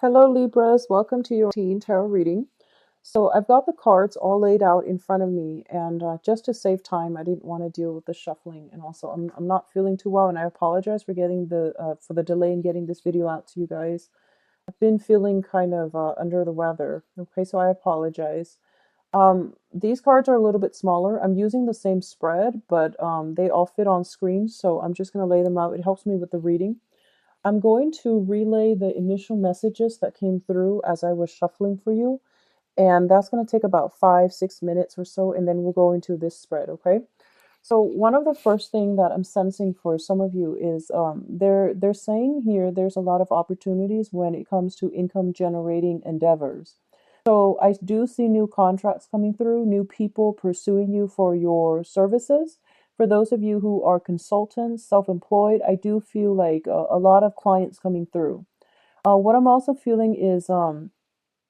Hello Libras, welcome to your teen tarot reading. So I've got the cards all laid out in front of me, and just to save time, I didn't want to deal with the shuffling. And also, I'm not feeling too well, and I apologize for getting for the delay in getting this video out to you guys. I've been feeling kind of under the weather. Okay, so I apologize. These cards are a little bit smaller. I'm using the same spread, but they all fit on screen, so I'm just going to lay them out. It helps me with the reading. I'm going to relay the initial messages that came through as I was shuffling for you, and that's going to take about 5-6 minutes or so, and then we'll go into this spread. Okay, so one of the first thing that I'm sensing for some of you is they're saying here there's a lot of opportunities when it comes to income generating endeavors. So I do see new contracts coming through, new people pursuing you for your services. For those of you who are consultants, self-employed, I do feel like a lot of clients coming through. What I'm also feeling is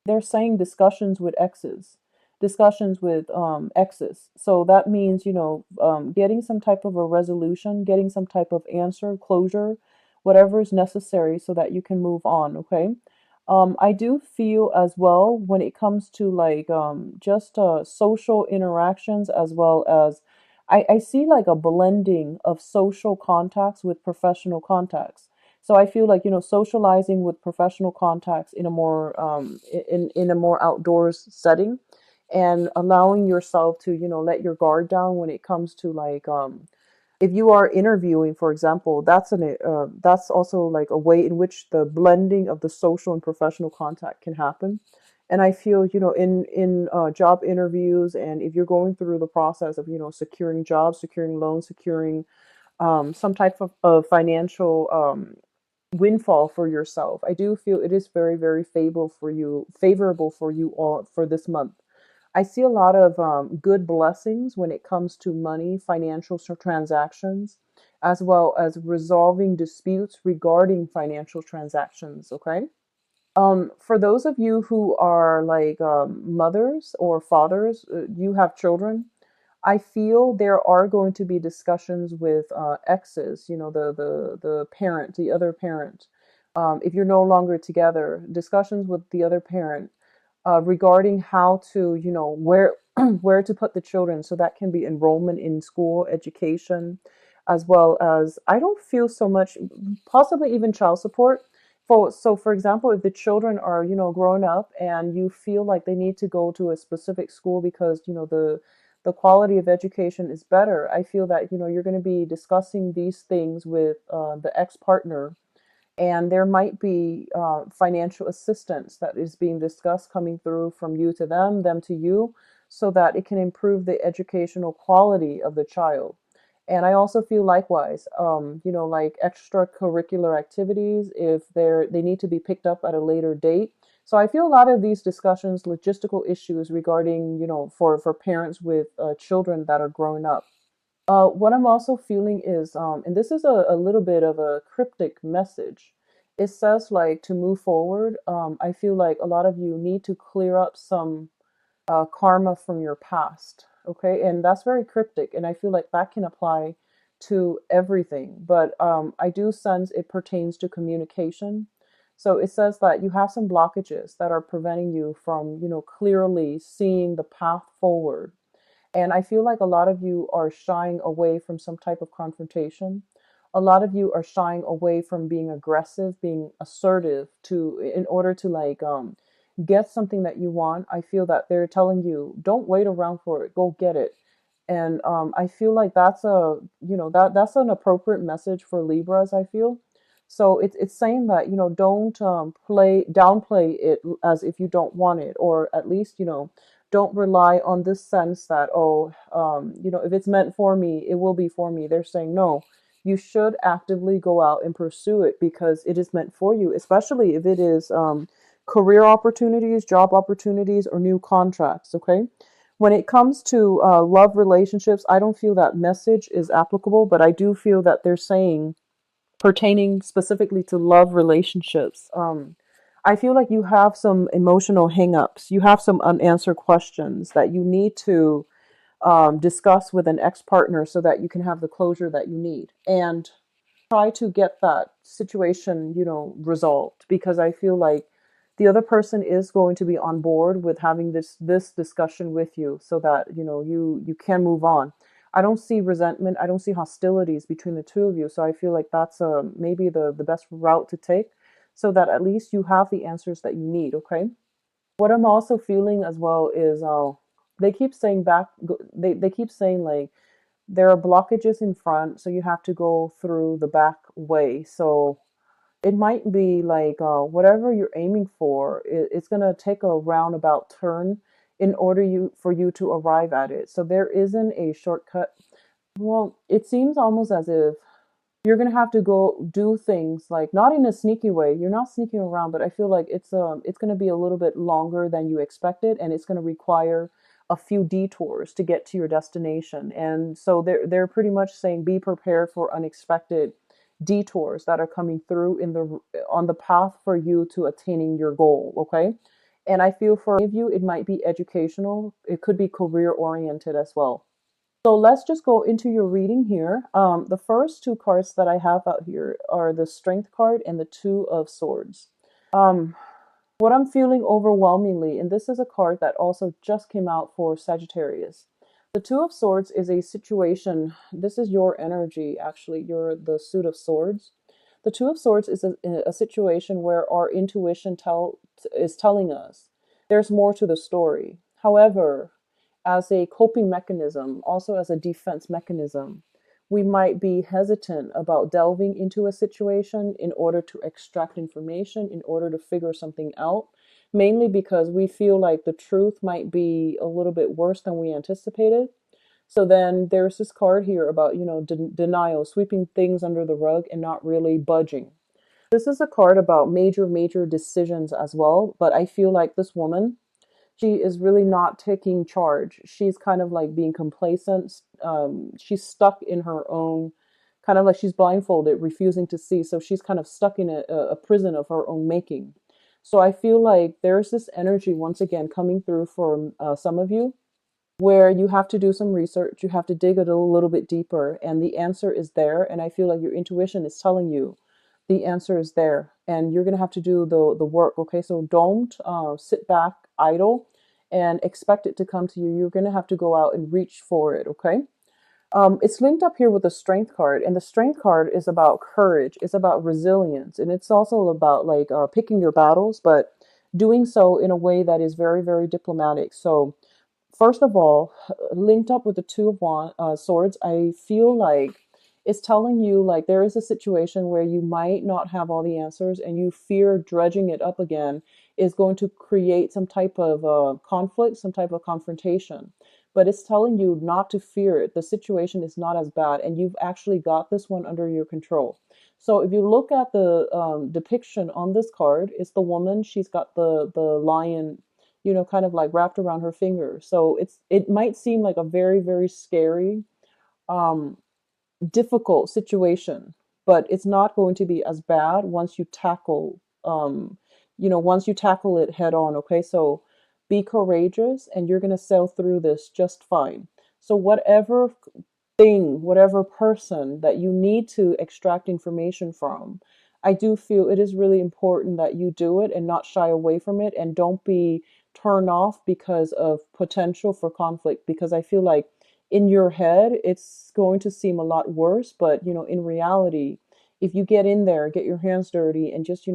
they're saying discussions with exes, discussions with exes. So that means, getting some type of a resolution, getting some type of answer, closure, whatever is necessary so that you can move on. Okay. I do feel as well when it comes to like just social interactions as well as I see like a blending of social contacts with professional contacts. So I feel like, socializing with professional contacts in a more in a more outdoors setting, and allowing yourself to, let your guard down when it comes to like if you are interviewing, for example, that's also like a way in which the blending of the social and professional contact can happen. And I feel, in job interviews, and if you're going through the process of, securing jobs, securing loans, securing some type of financial windfall for yourself, I do feel it is very, very favorable for you all for this month. I see a lot of good blessings when it comes to money, financial transactions, as well as resolving disputes regarding financial transactions. Okay. For those of you who are like mothers or fathers, you have children. I feel there are going to be discussions with exes. The parent, the other parent. If you're no longer together, discussions with the other parent regarding how to, where where to put the children. So that can be enrollment in school, education, as well as I don't feel so much, possibly even child support. For example, if the children are, grown up and you feel like they need to go to a specific school because, the quality of education is better, I feel that, you're going to be discussing these things with the ex-partner, and there might be financial assistance that is being discussed coming through from you to them to you, so that it can improve the educational quality of the child. And I also feel likewise, like extracurricular activities, if they need to be picked up at a later date. So I feel a lot of these discussions, logistical issues regarding, for parents with children that are growing up. What I'm also feeling is, and this is a little bit of a cryptic message. It says like to move forward. I feel like a lot of you need to clear up some karma from your past. Okay, and that's very cryptic, and I feel like that can apply to everything. But I do sense it pertains to communication. So it says that you have some blockages that are preventing you from, clearly seeing the path forward. And I feel like a lot of you are shying away from some type of confrontation. A lot of you are shying away from being aggressive, being assertive in order to like get something that you want. I feel that they're telling you, don't wait around for it, go get it. And I feel like that's that's an appropriate message for Libras, I feel. So it's saying that, don't downplay it as if you don't want it, or at least, don't rely on this sense that, oh, if it's meant for me, it will be for me. They're saying, no, you should actively go out and pursue it because it is meant for you, especially if it is career opportunities, job opportunities, or new contracts. Okay. When it comes to love relationships, I don't feel that message is applicable, but I do feel that they're saying pertaining specifically to love relationships. I feel like you have some emotional hangups. You have some unanswered questions that you need to discuss with an ex-partner so that you can have the closure that you need, and try to get that situation, resolved, because I feel like the other person is going to be on board with having this discussion with you, so that you can move on. I don't see resentment, I don't see hostilities between the two of you, so I feel like that's maybe the best route to take, so that at least you have the answers that you need. Okay. What I'm also feeling as well is they keep saying they keep saying like there are blockages in front, so you have to go through the back way. So it might be like whatever you're aiming for, it's gonna take a roundabout turn in order for you to arrive at it. So there isn't a shortcut. Well, it seems almost as if you're gonna have to go do things like not in a sneaky way. You're not sneaking around, but I feel like it's gonna be a little bit longer than you expected, and it's gonna require a few detours to get to your destination. And so they're pretty much saying be prepared for unexpected detours that are coming through in the on the path for you to attaining your goal. Okay. And I feel for many of you it might be educational, it could be career oriented as well. So let's just go into your reading here. The first two cards that I have out here are the Strength card and the Two of Swords. Um, what I'm feeling overwhelmingly, and this is a card that also just came out for Sagittarius. The Two of Swords is a situation. This is your energy, actually. You're the Suit of Swords. The Two of Swords is a situation where our intuition is telling us there's more to the story. However, as a coping mechanism, also as a defense mechanism, we might be hesitant about delving into a situation in order to extract information, in order to figure something out, mainly because we feel like the truth might be a little bit worse than we anticipated. So then there's this card here about, denial, sweeping things under the rug and not really budging. This is a card about major, major decisions as well, but I feel like this woman, she is really not taking charge. She's kind of like being complacent. She's stuck in her own, kind of like she's blindfolded, refusing to see. So she's kind of stuck in a prison of her own making. So I feel like there's this energy once again coming through for some of you, where you have to do some research, you have to dig a little bit deeper, and the answer is there. And I feel like your intuition is telling you the answer is there, and you're going to have to do the work. Okay, so don't sit back idle and expect it to come to you. You're going to have to go out and reach for it. Okay. It's linked up here with the Strength card, and the Strength card is about courage, it's about resilience, and it's also about like picking your battles, but doing so in a way that is very, very diplomatic. So first of all, linked up with the Two of Swords, I feel like it's telling you like there is a situation where you might not have all the answers, and you fear dredging it up again is going to create some type of conflict, some type of confrontation. But it's telling you not to fear it. The situation is not as bad, and you've actually got this one under your control. So if you look at the depiction on this card, it's the woman. She's got the lion, kind of like wrapped around her finger. So it might seem like a very, very scary, um, difficult situation, but it's not going to be as bad once you once you tackle it head on. Okay, so be courageous, and you're going to sail through this just fine. So whatever thing, whatever person that you need to extract information from, I do feel it is really important that you do it and not shy away from it, and don't be turned off because of potential for conflict, because I feel like in your head it's going to seem a lot worse, but in reality, if you get in there, get your hands dirty, and just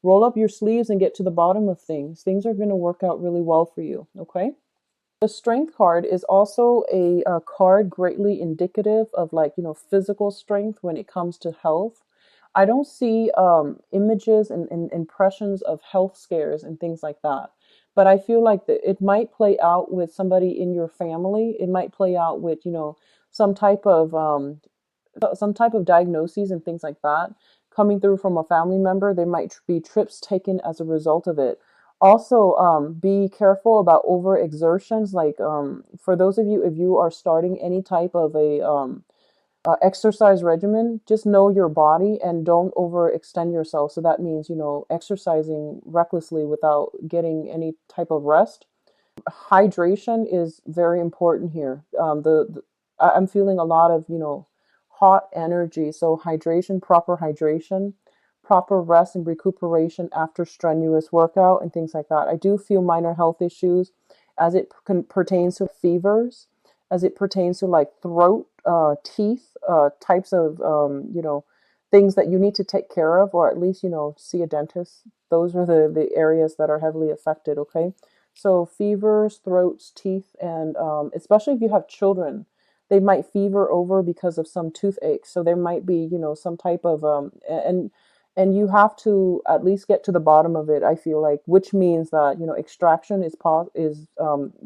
roll up your sleeves and get to the bottom of things are going to work out really well for you. Okay. The Strength card is also a card greatly indicative of like, physical strength when it comes to health. I don't see images and impressions of health scares and things like that. But I feel like it might play out with somebody in your family. It might play out with, some type of some type of diagnoses and things like that coming through from a family member. There might be trips taken as a result of it. Also, be careful about overexertions. Like for those of you, if you are starting any type of a exercise regimen, just know your body and don't overextend yourself. So that means, exercising recklessly without getting any type of rest. Hydration is very important here. I'm feeling a lot of, hot energy. So hydration, proper hydration, proper rest and recuperation after strenuous workout and things like that. I do feel minor health issues as it pertains to fevers, as it pertains to like throat, teeth, types of, things that you need to take care of, or at least, see a dentist. Those are the areas that are heavily affected, okay? So fevers, throats, teeth, and especially if you have children, they might fever over because of some toothache. So there might be, some type of and you have to at least get to the bottom of it. I feel like, which means that extraction is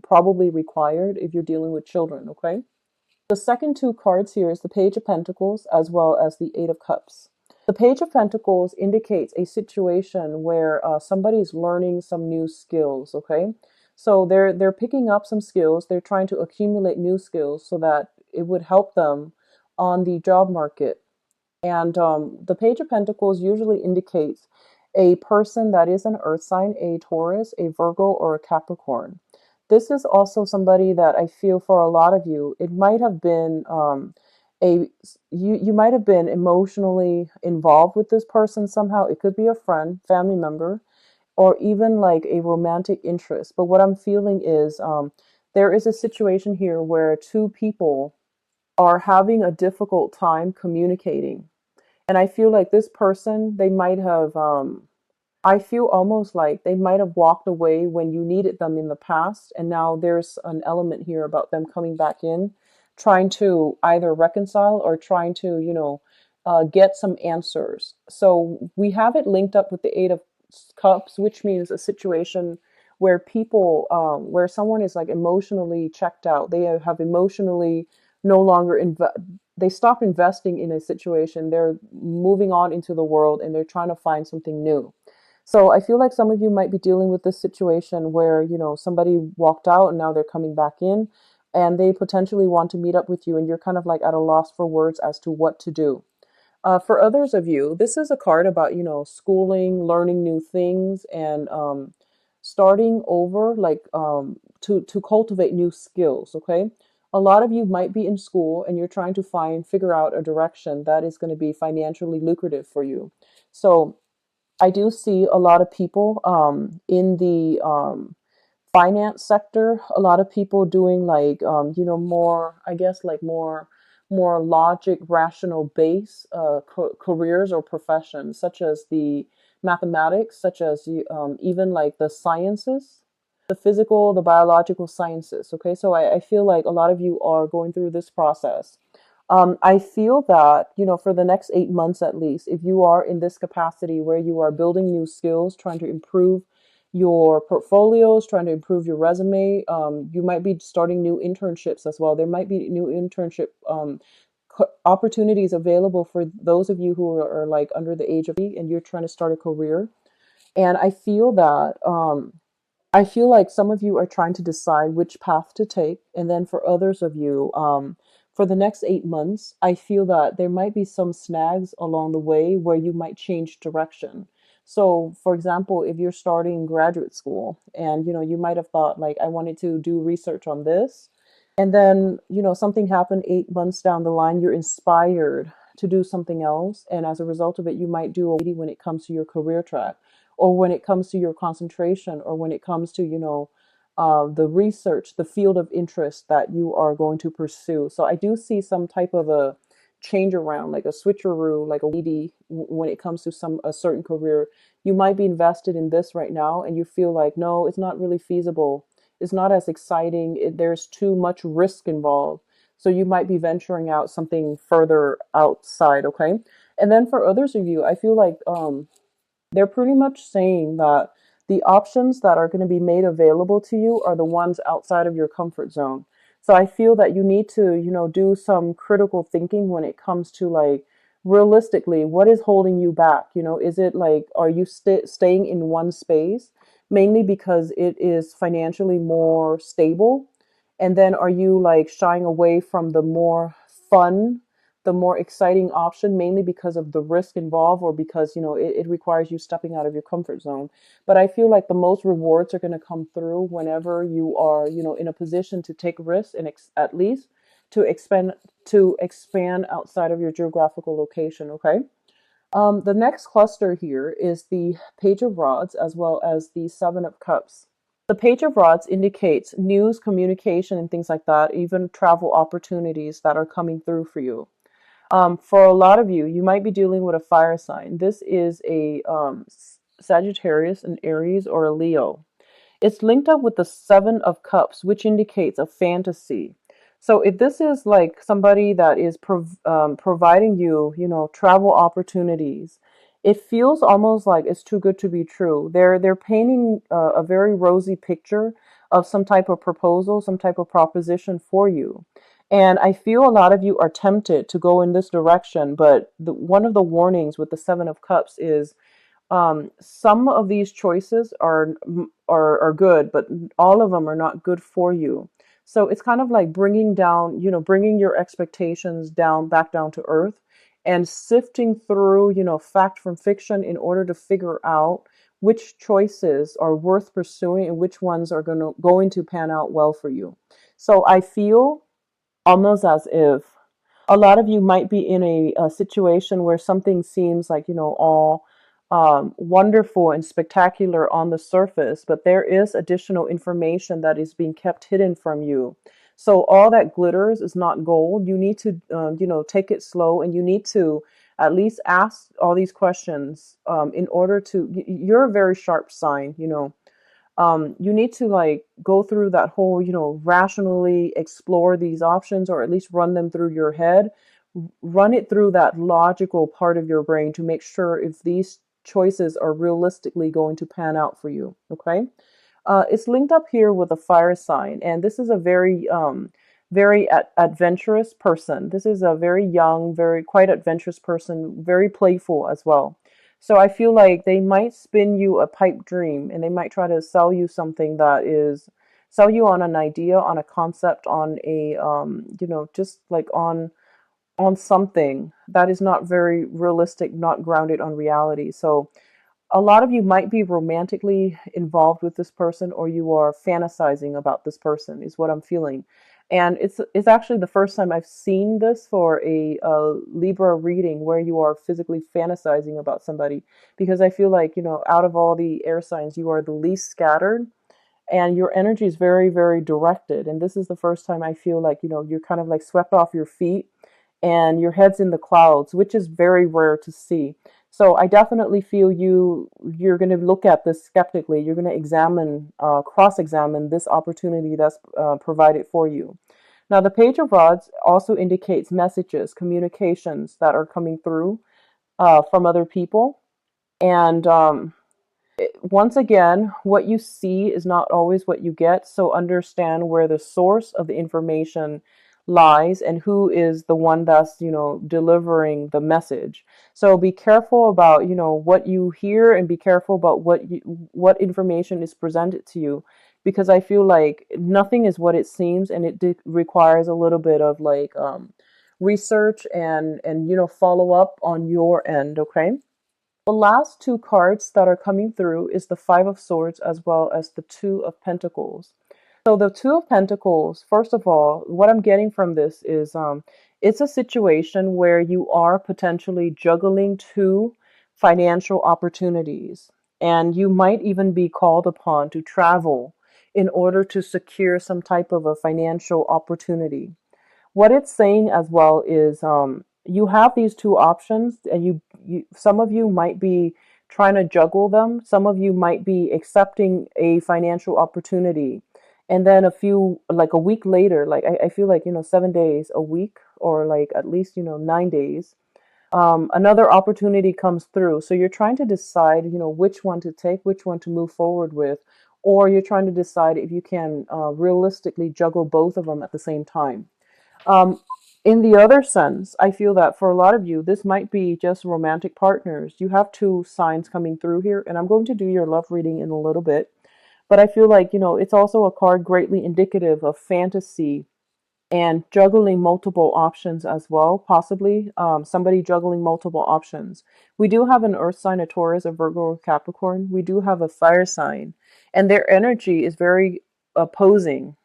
probably required if you're dealing with children. Okay. The second two cards here is the Page of Pentacles as well as the Eight of Cups. The Page of Pentacles indicates a situation where somebody's learning some new skills, okay? So they're picking up some skills, they're trying to accumulate new skills so that it would help them on the job market. And the Page of Pentacles usually indicates a person that is an earth sign, a Taurus, a Virgo, or a Capricorn. This is also somebody that I feel for a lot of you, it might have been a you might have been emotionally involved with this person somehow. It could be a friend, family member, or even like a romantic interest. But what I'm feeling is there is a situation here where two people are having a difficult time communicating. And I feel like this person, they might have I feel almost like they might have walked away when you needed them in the past, and now there's an element here about them coming back in, trying to either reconcile or trying to, get some answers. So we have it linked up with the Eight of Cups, which means a situation where where someone is like emotionally checked out. They have emotionally no longer they stop investing in a situation. They're moving on into the world and they're trying to find something new. So I feel like some of you might be dealing with this situation where, somebody walked out and now they're coming back in and they potentially want to meet up with you and you're kind of like at a loss for words as to what to do. For others of you, this is a card about, schooling, learning new things, and starting over, like to cultivate new skills, okay? A lot of you might be in school and you're trying to figure out a direction that is going to be financially lucrative for you. So I do see a lot of people in the finance sector, a lot of people doing like more, I guess, like more logic, rational base careers or professions, such as the mathematics, such as even like the sciences, the physical, the biological sciences. Okay, so I feel like a lot of you are going through this process. I feel that, for the next 8 months at least, if you are in this capacity where you are building new skills, trying to improve your portfolios, trying to improve your resume, you might be starting new internships as well. There might be new internship opportunities available for those of you who are like under the age of 80 and you're trying to start a career. And I feel like some of you are trying to decide which path to take. And then for others of you, for the next 8 months, I feel that there might be some snags along the way where you might change direction. So, for example, if you're starting graduate school and, you might have thought like, I wanted to do research on this. And then, something happened 8 months down the line, you're inspired to do something else. And as a result of it, you might do a 180 when it comes to your career track, or when it comes to your concentration, or when it comes to, the research, the field of interest that you are going to pursue. So I do see some type of a change around, like a switcheroo, like a weedy when it comes to a certain career. You might be invested in this right now and you feel like, no, it's not really feasible. It's not as exciting. There's too much risk involved. So you might be venturing out something further outside, okay? And then for others of you, I feel like they're pretty much saying that the options that are going to be made available to you are the ones outside of your comfort zone. So I feel that you need to, do some critical thinking when it comes to like realistically, what is holding you back? Is it like, are you staying in one space mainly because it is financially more stable? And then are you like shying away from the more fun, the more exciting option, mainly because of the risk involved, or because it requires you stepping out of your comfort zone? But I feel like the most rewards are going to come through whenever you are in a position to take risks and at least to expand outside of your geographical location. Okay. The next cluster here is the Page of Rods as well as the Seven of Cups. The Page of Rods indicates news, communication, and things like that, even travel opportunities that are coming through for you. For a lot of you, you might be dealing with a fire sign. This is a Sagittarius, an Aries, or a Leo. It's linked up with the Seven of Cups, which indicates a fantasy. So if this is like somebody that is providing you, travel opportunities, it feels almost like it's too good to be true. They're painting a very rosy picture of some type of proposal, some type of proposition for you. And I feel a lot of you are tempted to go in this direction, but one of the warnings with the Seven of Cups is some of these choices are good, but all of them are not good for you. So it's kind of like bringing down, bringing your expectations down, back down to earth, and sifting through, fact from fiction in order to figure out which choices are worth pursuing and which ones are going to pan out well for you. So I feel almost as if a lot of you might be in a situation where something seems like, all wonderful and spectacular on the surface, but there is additional information that is being kept hidden from you. So all that glitters is not gold. You need to, take it slow, and you need to at least ask all these questions in order to, you're a very sharp sign, you need to like go through that whole, rationally explore these options, or at least run them through your head, run it through that logical part of your brain to make sure if these choices are realistically going to pan out for you. Okay. It's linked up here with a fire sign, and this is a very adventurous person. This is a very young, very quite adventurous person, very playful as well. So I feel like they might spin you a pipe dream, and they might try to sell you something that is sell you on an idea, on a concept, on a just like on something that is not very realistic, not grounded on reality. So a lot of you might be romantically involved with this person, or you are fantasizing about this person, is what I'm feeling. And it's actually the first time I've seen this for a Libra reading where you are physically fantasizing about somebody, because I feel like, out of all the air signs, you are the least scattered, and your energy is very, very directed. And this is the first time I feel like, you're kind of like swept off your feet and your head's in the clouds, which is very rare to see. So I definitely feel you're going to look at this skeptically. You're going to cross-examine this opportunity that's provided for you. Now, the Page of Rods also indicates messages, communications that are coming through from other people. And once again, what you see is not always what you get. So understand where the source of the information lies and who is the one that's, delivering the message. So be careful about, what you hear, and be careful about what information is presented to you, because I feel like nothing is what it seems, and it requires a little bit of like research and follow up on your end, okay? The last two cards that are coming through is the Five of Swords as well as the Two of Pentacles. So the Two of Pentacles, first of all, what I'm getting from this is it's a situation where you are potentially juggling two financial opportunities, and you might even be called upon to travel in order to secure some type of a financial opportunity. What it's saying as well is you have these two options, and some of you might be trying to juggle them. Some of you might be accepting a financial opportunity, and then like a week later, like I feel like 7 days a week, or like at least 9 days, another opportunity comes through. So you're trying to decide which one to take, which one to move forward with, or you're trying to decide if you can realistically juggle both of them at the same time. Um, in the other sense, I feel that for a lot of you, this might be just romantic partners. You have two signs coming through here, and I'm going to do your love reading in a little bit. But I feel like, it's also a card greatly indicative of fantasy and juggling multiple options as well, possibly somebody juggling multiple options. We do have an earth sign, a Taurus, a Virgo, or Capricorn. We do have a fire sign, and their energy is very opposing.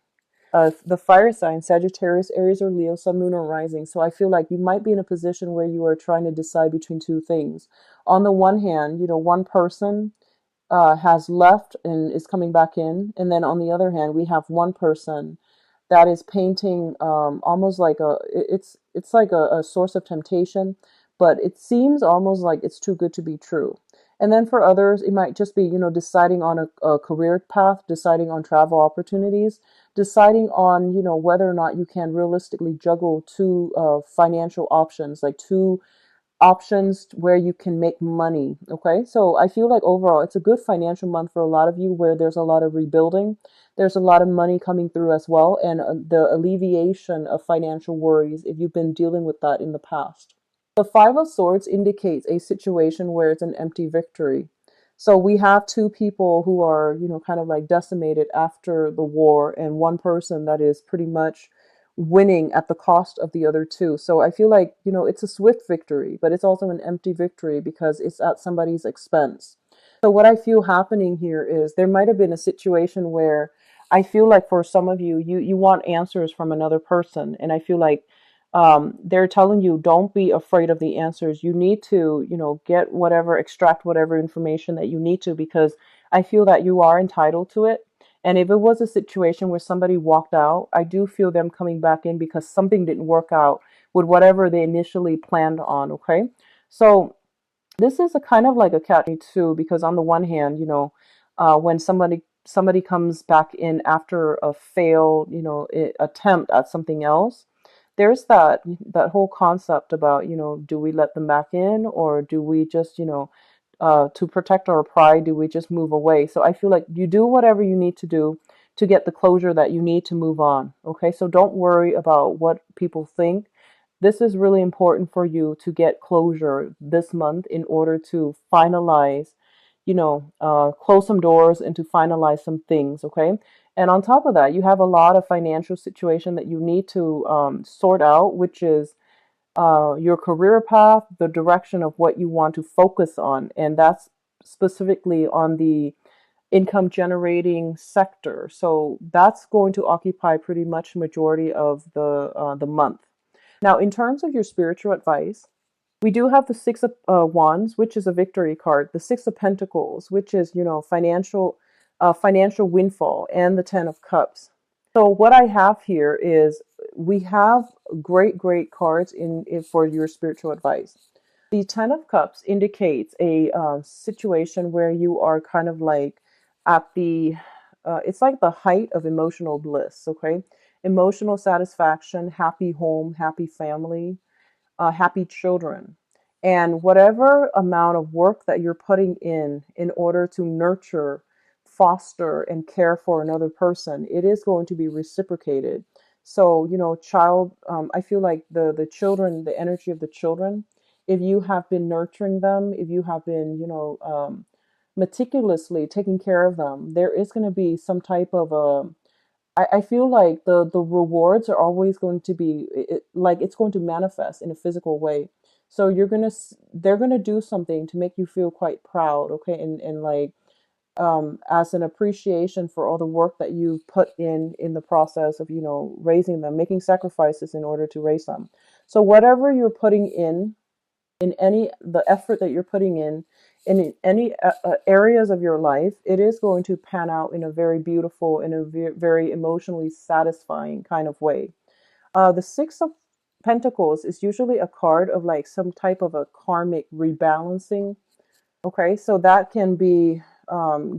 the fire sign, Sagittarius, Aries, or Leo, Sun, Moon, or Rising. So I feel like you might be in a position where you are trying to decide between two things. On the one hand, one person has left and is coming back in, and then on the other hand, we have one person that is painting almost like it's like a source of temptation, but it seems almost like it's too good to be true. And then for others, it might just be, deciding on a career path, deciding on travel opportunities, deciding on, whether or not you can realistically juggle two financial options, like two options where you can make money. Okay. So I feel like overall, it's a good financial month for a lot of you where there's a lot of rebuilding. There's a lot of money coming through as well, and the alleviation of financial worries if you've been dealing with that in the past. The Five of Swords indicates a situation where it's an empty victory. So we have two people who are, kind of like decimated after the war, and one person that is pretty much winning at the cost of the other two. So I feel like, it's a swift victory, but it's also an empty victory because it's at somebody's expense. So what I feel happening here is there might have been a situation where I feel like for some of you, you want answers from another person. And I feel like they're telling you, don't be afraid of the answers. You need to, get whatever, extract whatever information that you need to, because I feel that you are entitled to it. And if it was a situation where somebody walked out, I do feel them coming back in because something didn't work out with whatever they initially planned on. Okay. So this is a kind of like a catch too, because on the one hand, when somebody comes back in after a failed, attempt at something else, there's that whole concept about, do we let them back in, or do we just, to protect our pride, do we just move away? So I feel like you do whatever you need to do to get the closure that you need to move on. Okay, so don't worry about what people think. This is really important for you to get closure this month in order to finalize, close some doors and to finalize some things. Okay. And on top of that, you have a lot of financial situation that you need to sort out, which is your career path, the direction of what you want to focus on. And that's specifically on the income generating sector. So that's going to occupy pretty much majority of the month. Now, in terms of your spiritual advice, we do have the Six of Wands, which is a victory card, the Six of Pentacles, which is, financial windfall, and the Ten of Cups. So what I have here is we have great cards in for your spiritual advice. The Ten of Cups indicates a situation where you are kind of like at it's like the height of emotional bliss, okay? Emotional satisfaction, happy home, happy family, happy children. And whatever amount of work that you're putting in order to nurture, foster, and care for another person, it is going to be reciprocated. So, I feel like the children, the energy of the children, if you have been nurturing them, if you have been, meticulously taking care of them, there is going to be some type of I feel like the rewards are always going to be like it's going to manifest in a physical way. So they're gonna do something to make you feel quite proud, okay, and like as an appreciation for all the work that you've put in the process of raising them, making sacrifices in order to raise them. So whatever you're putting in any the effort that you're putting in any areas of your life, it is going to pan out in a very beautiful, in a very emotionally satisfying kind of way. The Six of Pentacles is usually a card of like some type of a karmic rebalancing. Okay, so that can be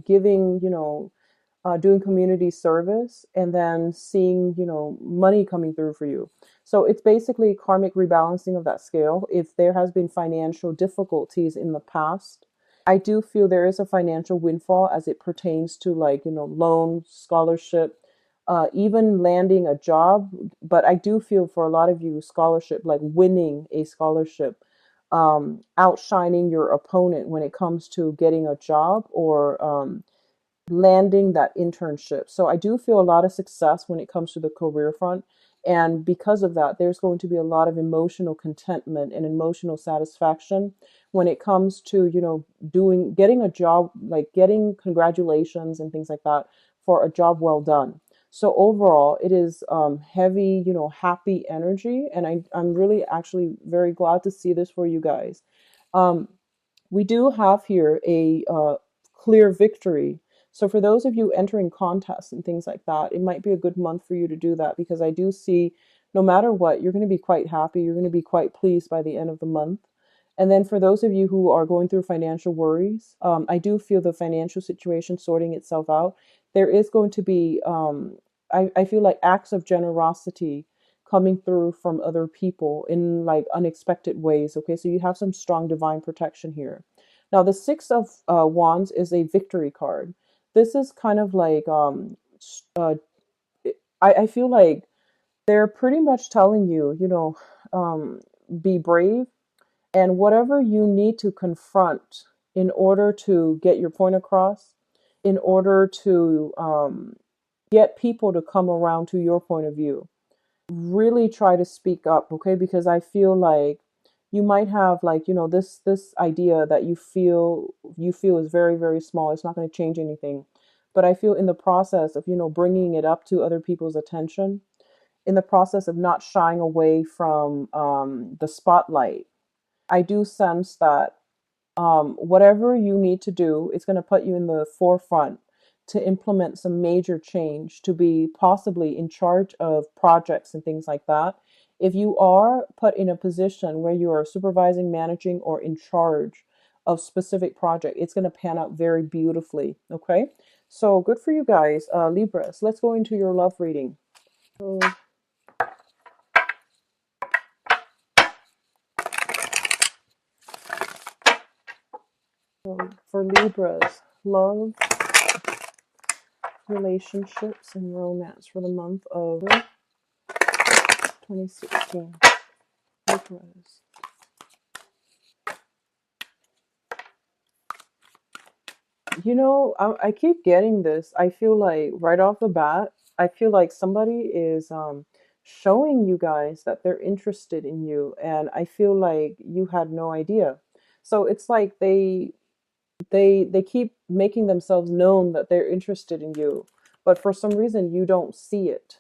giving, doing community service, and then seeing, money coming through for you. So it's basically karmic rebalancing of that scale. If there has been financial difficulties in the past, I do feel there is a financial windfall as it pertains to like, loan, scholarship, even landing a job. But I do feel for a lot of you, scholarship, like winning a scholarship, outshining your opponent when it comes to getting a job, or landing that internship. So I do feel a lot of success when it comes to the career front. And because of that, there's going to be a lot of emotional contentment and emotional satisfaction when it comes to, getting a job, like getting congratulations and things like that for a job well done. So overall, it is heavy, happy energy. And I'm really actually very glad to see this for you guys. Um, we do have here a clear victory. So for those of you entering contests and things like that, it might be a good month for you to do that, because I do see no matter what, you're going to be quite happy. You're going to be quite pleased by the end of the month. And then for those of you who are going through financial worries, I do feel the financial situation sorting itself out. There is going to be, I feel like acts of generosity coming through from other people in like unexpected ways. Okay, so you have some strong divine protection here. Now, the Six of Wands is a victory card. This is kind of like, uh, I feel like they're pretty much telling you, be brave, and whatever you need to confront in order to get your point across, in order to get people to come around to your point of view, really try to speak up, okay? Because I feel like you might have like, this idea that you feel is very, very small. It's not going to change anything. But I feel in the process of, bringing it up to other people's attention, in the process of not shying away from the spotlight, I do sense that whatever you need to do, it's going to put you in the forefront to implement some major change, to be possibly in charge of projects and things like that. If you are put in a position where you are supervising, managing, or in charge of specific project, it's going to pan out very beautifully. Okay, so good for you guys, Libras. Let's go into your love reading. So, for Libras, love, relationships, and romance for the month of 2016. Libras. I keep getting this. I feel like right off the bat, I feel like somebody is showing you guys that they're interested in you, and I feel like you had no idea. So it's like they keep making themselves known that they're interested in you, but for some reason you don't see it.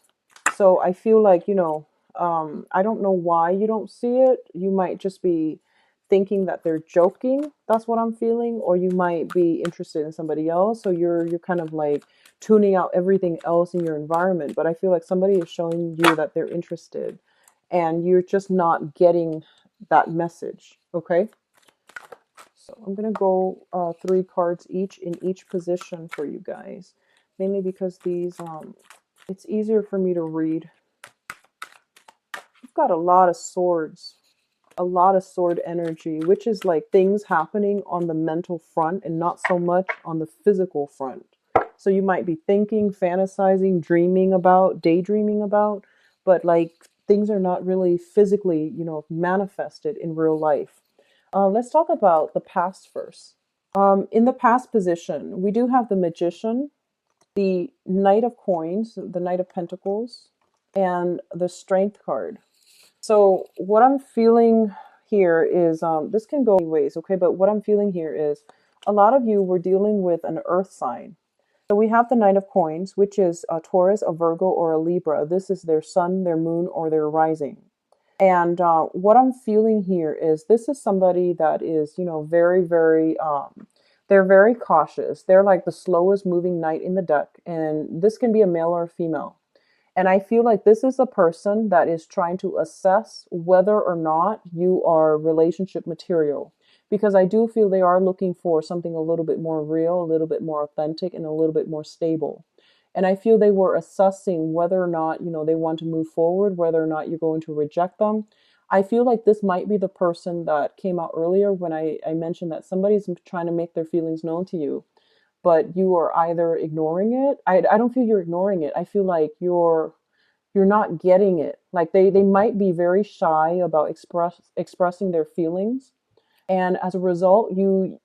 So I feel like, I don't know why you don't see it. You might just be thinking that they're joking. That's what I'm feeling. Or you might be interested in somebody else. So you're kind of like tuning out everything else in your environment. But I feel like somebody is showing you that they're interested, and you're just not getting that message. Okay. So I'm going to go 3 cards each in each position for you guys, mainly because these, it's easier for me to read. We've got a lot of swords, a lot of sword energy, which is like things happening on the mental front and not so much on the physical front. So you might be thinking, fantasizing, dreaming about, daydreaming about, but like things are not really physically, manifested in real life. Let's talk about the past first. In the past position, we do have the Magician, the Knight of Coins, the Knight of Pentacles, and the Strength card. So what I'm feeling here is, this can go ways, okay? But what I'm feeling here is a lot of you were dealing with an earth sign. So we have the Knight of Coins, which is a Taurus, a Virgo, or a Libra. This is their sun, their moon, or their rising. And what I'm feeling here is this is somebody that is, very, very, they're very cautious. They're like the slowest moving knight in the deck. And this can be a male or a female. And I feel like this is a person that is trying to assess whether or not you are relationship material. Because I do feel they are looking for something a little bit more real, a little bit more authentic, and a little bit more stable. And I feel they were assessing whether or not, they want to move forward, whether or not you're going to reject them. I feel like this might be the person that came out earlier when I mentioned that somebody's trying to make their feelings known to you, but you are either ignoring it. I don't feel you're ignoring it. I feel like you're not getting it. Like they might be very shy about expressing their feelings. And as a result, you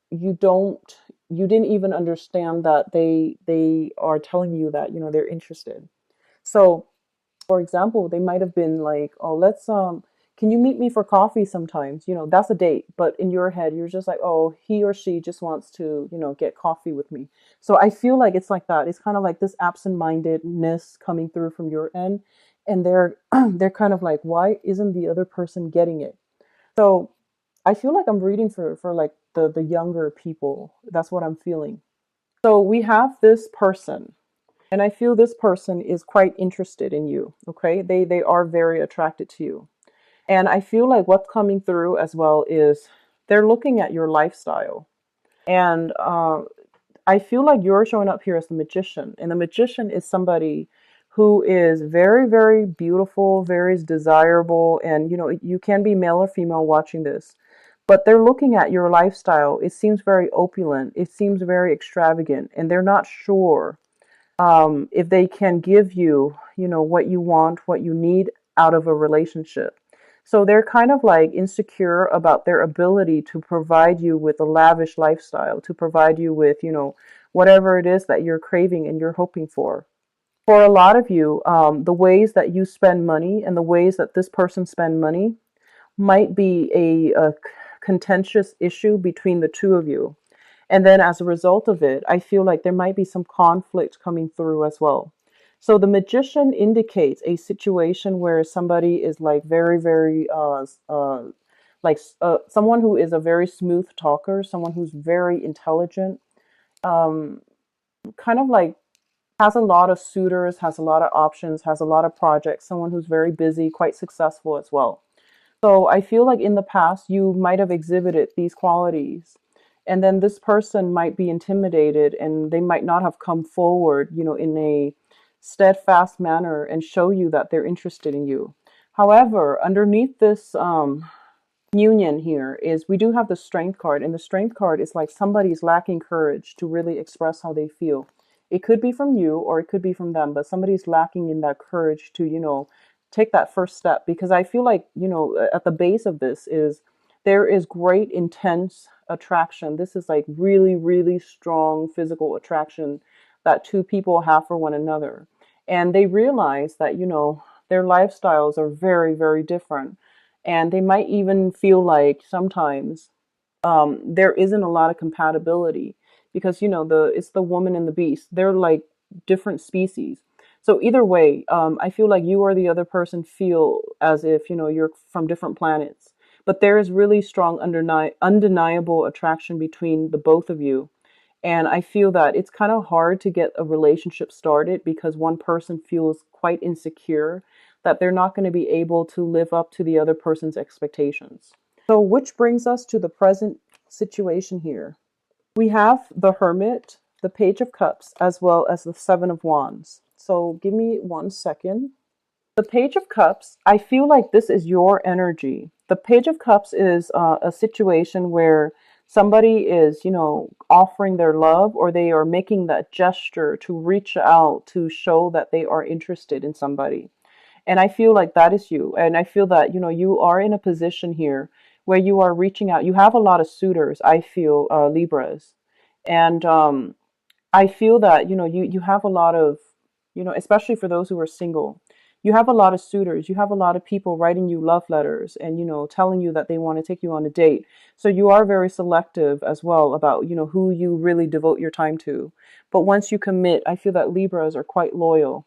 didn't even understand that they are telling you that, they're interested. So, for example, they might have been like, "Oh, let's can you meet me for coffee sometimes? You know, that's a date. But in your head, you're just like, oh, he or she just wants to, you know, get coffee with me. So I feel like it's like that. It's kind of like this absent-mindedness coming through from your end. And they're they're kind of like, why isn't the other person getting it? So I feel like I'm reading for like the younger people. That's what I'm feeling. So we have this person, and I feel this person is quite interested in you. Okay, they are very attracted to you, and I feel like what's coming through as well is they're looking at your lifestyle, and I feel like you're showing up here as the magician, and the magician is somebody who is very, very beautiful, very desirable, and you know, you can be male or female watching this, but they're looking at your lifestyle. It seems very opulent, it seems very extravagant, and they're not sure if they can give you, you know, what you want, what you need out of a relationship. So they're kind of like insecure about their ability to provide you with a lavish lifestyle, to provide you with, you know, whatever it is that you're craving and you're hoping for. For a lot of you, the ways that you spend money and the ways that this person spend money might be a contentious issue between the two of you. And then as a result of it, I feel like there might be some conflict coming through as well. So the magician indicates a situation where somebody is like very, very, someone who is a very smooth talker, someone who's very intelligent, um, kind of like has a lot of suitors, has a lot of options, has a lot of projects, someone who's very busy, quite successful as well. So I feel like in the past you might have exhibited these qualities, and then this person might be intimidated and they might not have come forward, you know, in a steadfast manner and show you that they're interested in you. However, underneath this union here is we do have the strength card, and the strength card is like somebody's lacking courage to really express how they feel. It could be from you or it could be from them, but somebody's lacking in that courage to, you know, take that first step, because I feel like, you know, at the base of this is there is great intense attraction. This is like really, really strong physical attraction that two people have for one another, and they realize that, you know, their lifestyles are very, very different, and they might even feel like sometimes there isn't a lot of compatibility, because, you know, it's the woman and the beast. They're like different species. So either way, I feel like you or the other person feel as if, you know, you're from different planets, but there is really strong undeniable attraction between the both of you. And I feel that it's kind of hard to get a relationship started because one person feels quite insecure that they're not going to be able to live up to the other person's expectations. So, which brings us to the present situation here. We have the Hermit, the Page of Cups, as well as the Seven of Wands. So, give me 1 second. The Page of Cups, I feel like this is your energy. The Page of Cups is a situation where somebody is, you know, offering their love, or they are making that gesture to reach out to show that they are interested in somebody. And I feel like that is you. And I feel that, you know, you are in a position here where you are reaching out. You have a lot of suitors, I feel, Libras. And I feel that, you know, you have a lot of, you know, especially for those who are single, you have a lot of suitors. You have a lot of people writing you love letters and, you know, telling you that they want to take you on a date. So you are very selective as well about, you know, who you really devote your time to. But once you commit, I feel that Libras are quite loyal.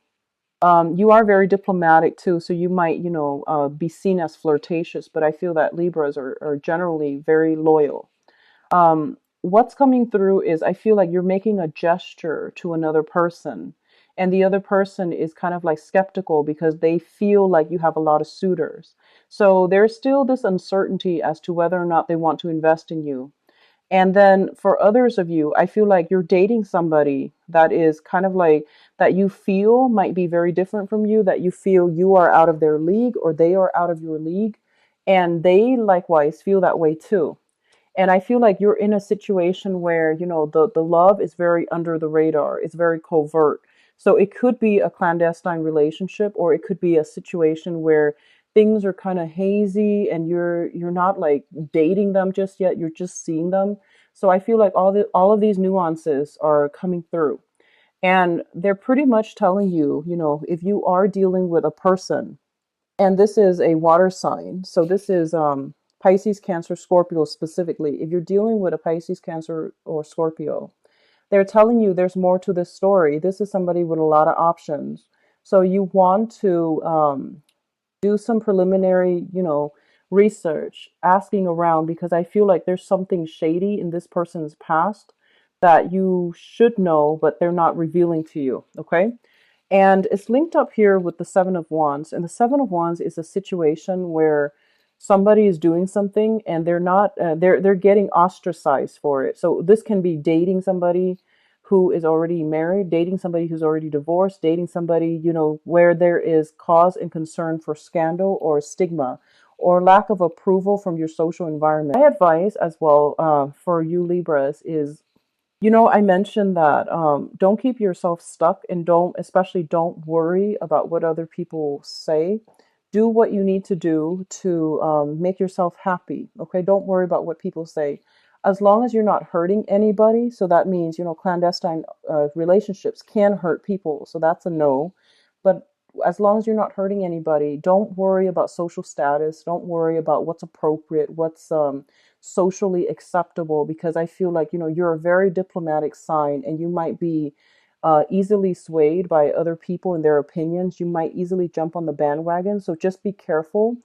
You are very diplomatic too, so you might, you know, be seen as flirtatious, but I feel that Libras are generally very loyal. What's coming through is I feel like you're making a gesture to another person, and the other person is kind of like skeptical because they feel like you have a lot of suitors. So there's still this uncertainty as to whether or not they want to invest in you. And then for others of you, I feel like you're dating somebody that is kind of like that you feel might be very different from you, that you feel you are out of their league or they are out of your league. And they likewise feel that way too. And I feel like you're in a situation where, you know, the love is very under the radar, it's very covert. So it could be a clandestine relationship, or it could be a situation where things are kind of hazy and you're not like dating them just yet, you're just seeing them. So I feel like all of these nuances are coming through. And they're pretty much telling you, you know, if you are dealing with a person And this is a water sign. So this is Pisces, Cancer, Scorpio specifically. If you're dealing with a Pisces, Cancer, or Scorpio, they're telling you there's more to this story. This is somebody with a lot of options. So you want to do some preliminary, research, asking around, because I feel like there's something shady in this person's past that you should know, but they're not revealing to you. Okay. And it's linked up here with the Seven of Wands. And the Seven of Wands is a situation where somebody is doing something and they're not, they're getting ostracized for it. So this can be dating somebody who is already married, dating somebody who's already divorced, dating somebody, where there is cause and concern for scandal or stigma or lack of approval from your social environment. My advice as well for you Libras is, I mentioned that don't keep yourself stuck, and especially don't worry about what other people say. Do what you need to do to make yourself happy. Okay, don't worry about what people say. As long as you're not hurting anybody, so that means, clandestine relationships can hurt people, so that's a no. But as long as you're not hurting anybody, don't worry about social status. Don't worry about what's appropriate, what's socially acceptable, because I feel like, you're a very diplomatic sign and you might be easily swayed by other people and their opinions. You might easily jump on the bandwagon. So just be careful.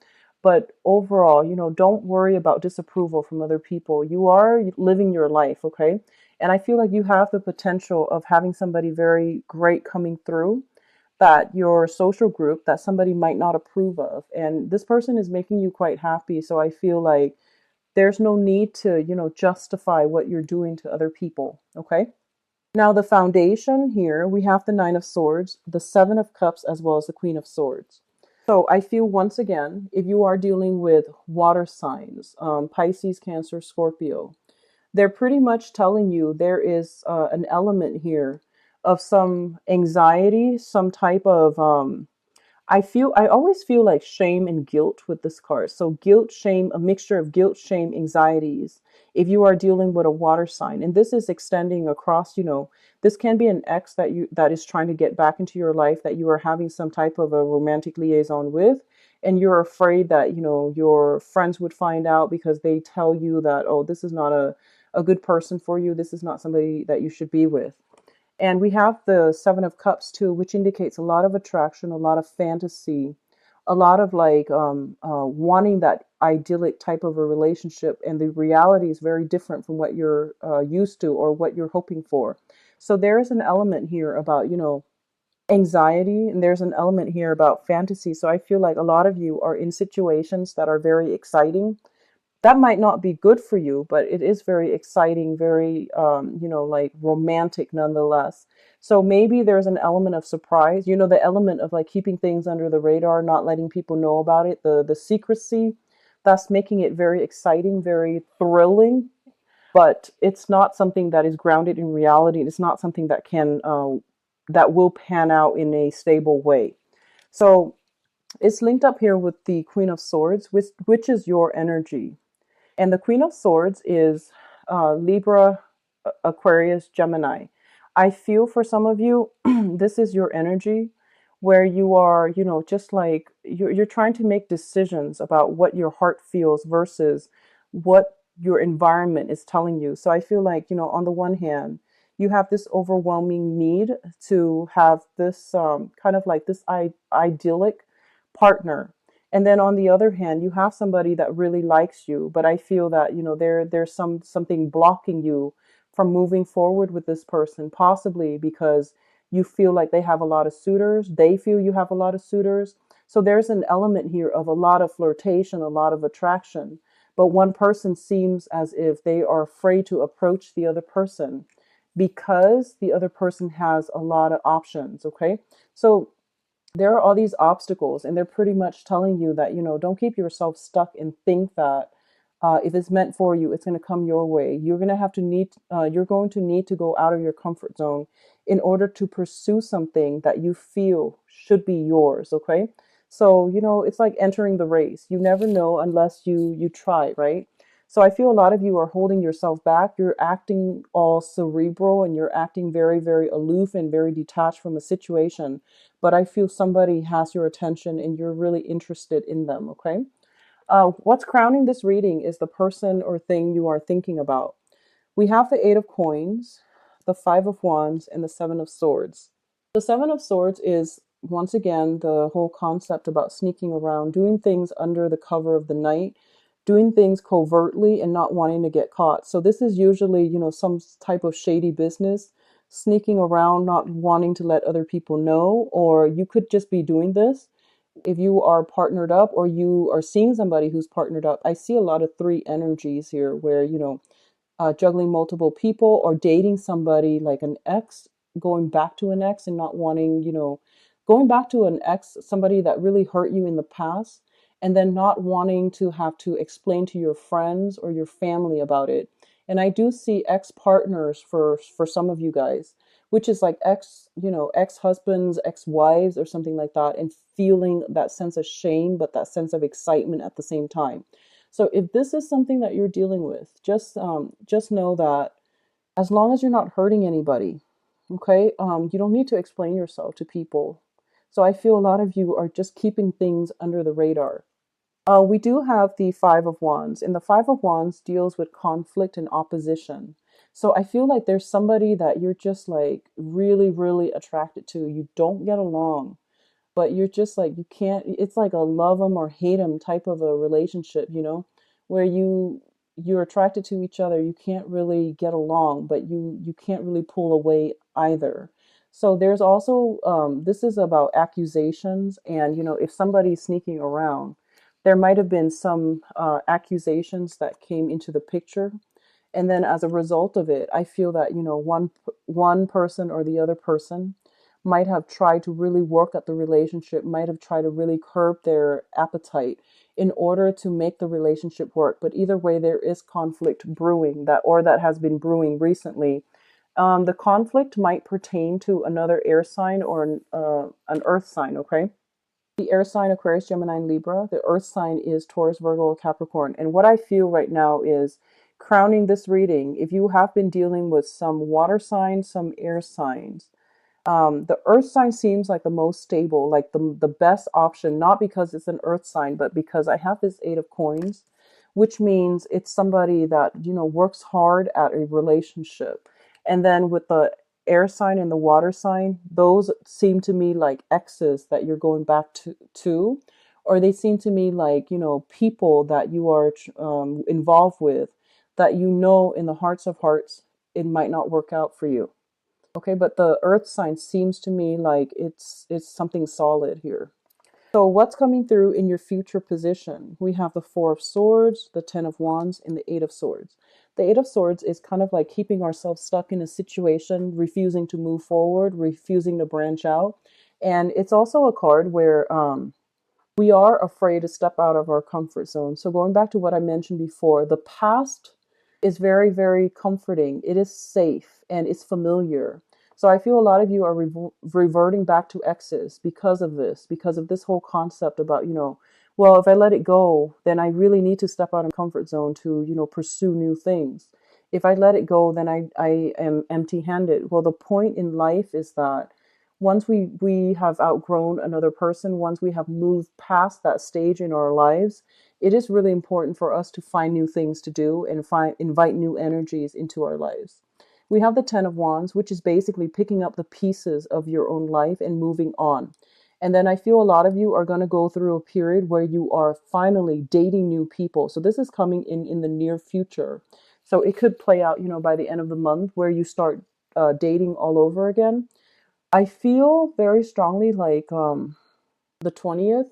But overall, don't worry about disapproval from other people. You are living your life, okay? And I feel like you have the potential of having somebody very great coming through that your social group that somebody might not approve of. And this person is making you quite happy. So I feel like there's no need to, justify what you're doing to other people. Okay. Now, the foundation here, we have the Nine of Swords, the Seven of Cups, as well as the Queen of Swords. So I feel once again, if you are dealing with water signs, Pisces, Cancer, Scorpio, they're pretty much telling you there is an element here of some anxiety, some type of I always feel like shame and guilt with this card. So guilt, shame, a mixture of guilt, shame, anxieties. If you are dealing with a water sign, and this is extending across, this can be an ex that is trying to get back into your life, that you are having some type of a romantic liaison with, and you're afraid that, your friends would find out because they tell you that, oh, this is not a good person for you. This is not somebody that you should be with. And we have the Seven of Cups too, which indicates a lot of attraction, a lot of fantasy, a lot of like wanting that idyllic type of a relationship. And the reality is very different from what you're used to or what you're hoping for. So there is an element here about, anxiety, and there's an element here about fantasy. So I feel like a lot of you are in situations that are very exciting. That might not be good for you, but it is very exciting, very, like romantic nonetheless. So maybe there's an element of surprise, the element of like keeping things under the radar, not letting people know about it, the secrecy, that's making it very exciting, very thrilling, but it's not something that is grounded in reality. It's not something that will pan out in a stable way. So it's linked up here with the Queen of Swords, which is your energy. And the Queen of Swords is Libra, Aquarius, Gemini. I feel for some of you, this is your energy where you are, just like you're trying to make decisions about what your heart feels versus what your environment is telling you. So I feel like, on the one hand, you have this overwhelming need to have this kind of like this idyllic partner. And then on the other hand, you have somebody that really likes you, but I feel that, there's something blocking you from moving forward with this person, possibly because you feel like they have a lot of suitors, they feel you have a lot of suitors. So there's an element here of a lot of flirtation, a lot of attraction, but one person seems as if they are afraid to approach the other person because the other person has a lot of options. Okay. So there are all these obstacles, and they're pretty much telling you that, don't keep yourself stuck and think that if it's meant for you, it's going to come your way. You're going to need to go out of your comfort zone in order to pursue something that you feel should be yours. Okay. So, it's like entering the race. You never know unless you try, right? So I feel a lot of you are holding yourself back. You're acting all cerebral and you're acting very, very aloof and very detached from a situation. But I feel somebody has your attention and you're really interested in them, okay? What's crowning this reading is the person or thing you are thinking about. We have the Eight of Coins, the Five of Wands, and the Seven of Swords. The Seven of Swords is, once again, the whole concept about sneaking around, doing things under the cover of the night, doing things covertly and not wanting to get caught. So this is usually, some type of shady business, sneaking around, not wanting to let other people know, or you could just be doing this if you are partnered up or you are seeing somebody who's partnered up. I see a lot of three energies here where, juggling multiple people or dating somebody like an ex, going back to an ex and not wanting, going back to an ex, somebody that really hurt you in the past, and then not wanting to have to explain to your friends or your family about it. And I do see ex partners for some of you guys, which is like ex, ex husbands, ex wives, or something like that, and feeling that sense of shame, but that sense of excitement at the same time. So if this is something that you're dealing with, just know that as long as you're not hurting anybody, okay, you don't need to explain yourself to people. So I feel a lot of you are just keeping things under the radar. We do have the Five of Wands, and the Five of Wands deals with conflict and opposition. So I feel like there's somebody that you're just like really, really attracted to. You don't get along, but you're just like, you can't, it's like a love them or hate them type of a relationship, where you're attracted to each other. You can't really get along, but you can't really pull away either. So there's also, this is about accusations, and if somebody's sneaking around, there might have been some accusations that came into the picture, and then as a result of it, I feel that one person or the other person might have tried to really work at the relationship, might have tried to really curb their appetite in order to make the relationship work. But either way, there is conflict brewing, that has been brewing recently. The conflict might pertain to another air sign or an earth sign, okay? The air sign Aquarius, Gemini, and Libra. The earth sign is Taurus, Virgo, or Capricorn. And what I feel right now is crowning this reading, if you have been dealing with some water signs, some air signs, the earth sign seems like the most stable, like the best option, not because it's an earth sign, but because I have this Eight of Coins, which means it's somebody that, works hard at a relationship. And then with the air sign and the water sign, those seem to me like exes that you're going back to, or they seem to me like, people that you are involved with that in the hearts of hearts, it might not work out for you. Okay, but the earth sign seems to me like it's something solid here. So what's coming through in your future position? We have the Four of Swords, the Ten of Wands, and the Eight of Swords. The Eight of Swords is kind of like keeping ourselves stuck in a situation, refusing to move forward, refusing to branch out. And it's also a card where we are afraid to step out of our comfort zone. So going back to what I mentioned before, the past is very, very comforting. It is safe and it's familiar. So I feel a lot of you are reverting back to exes because of this whole concept about, well, if I let it go, then I really need to step out of comfort zone to, pursue new things. If I let it go, then I am empty handed. Well, the point in life is that once we have outgrown another person, once we have moved past that stage in our lives, it is really important for us to find new things to do and invite new energies into our lives. We have the Ten of Wands, which is basically picking up the pieces of your own life and moving on. And then I feel a lot of you are going to go through a period where you are finally dating new people. So this is coming in the near future. So it could play out, by the end of the month where you start dating all over again. I feel very strongly like the 20th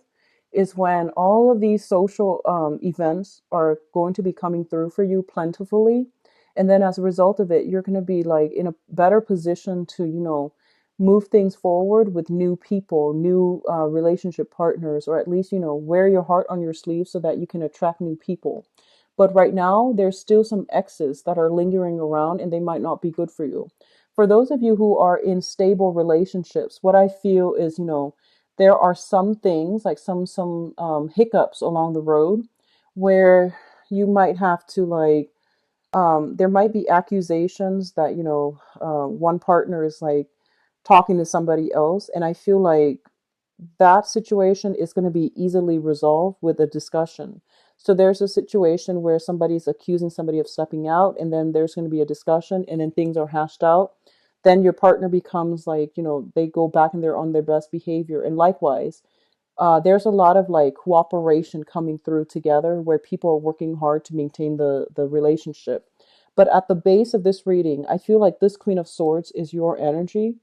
is when all of these social events are going to be coming through for you plentifully. And then as a result of it, you're going to be like in a better position to, move things forward with new people, new relationship partners, or at least, wear your heart on your sleeve so that you can attract new people. But right now, there's still some exes that are lingering around and they might not be good for you. For those of you who are in stable relationships, what I feel is, there are some things like some hiccups along the road where you might have to like, there might be accusations that, one partner is like talking to somebody else. And I feel like that situation is going to be easily resolved with a discussion. So there's a situation where somebody's accusing somebody of stepping out, and then there's going to be a discussion, and then things are hashed out. Then your partner becomes like, they go back and they're on their best behavior. And likewise, there's a lot of like cooperation coming through together where people are working hard to maintain the relationship. But at the base of this reading, I feel like this Queen of Swords is your energy,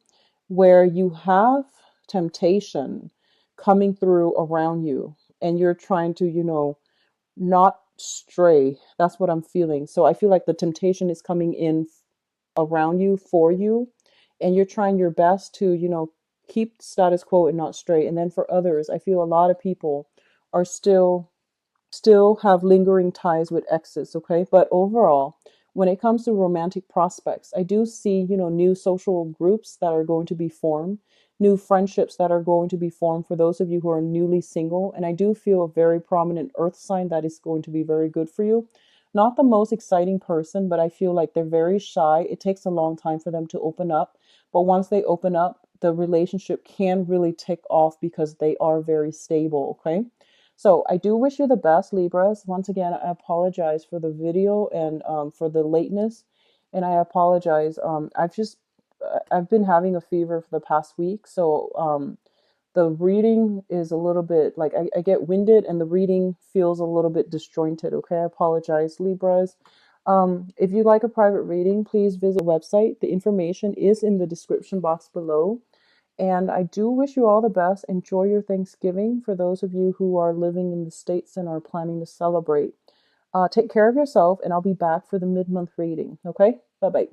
where you have temptation coming through around you, and you're trying to, not stray. That's what I'm feeling. So I feel like the temptation is coming in around you, for you, and you're trying your best to, keep status quo and not stray. And then for others, I feel a lot of people are still have lingering ties with exes, okay? But overall, when it comes to romantic prospects, I do see, new social groups that are going to be formed, new friendships that are going to be formed for those of you who are newly single. And I do feel a very prominent earth sign that is going to be very good for you. Not the most exciting person, but I feel like they're very shy. It takes a long time for them to open up. But once they open up, the relationship can really take off because they are very stable, okay? So I do wish you the best, Libras. Once again, I apologize for the video and for the lateness, and I apologize. I've been having a fever for the past week, so the reading is a little bit like I get winded, and the reading feels a little bit disjointed. Okay, I apologize, Libras. If you'd like a private reading, please visit the website. The information is in the description box below. And I do wish you all the best. Enjoy your Thanksgiving for those of you who are living in the States and are planning to celebrate. Take care of yourself, and I'll be back for the mid-month reading. Okay? Bye-bye.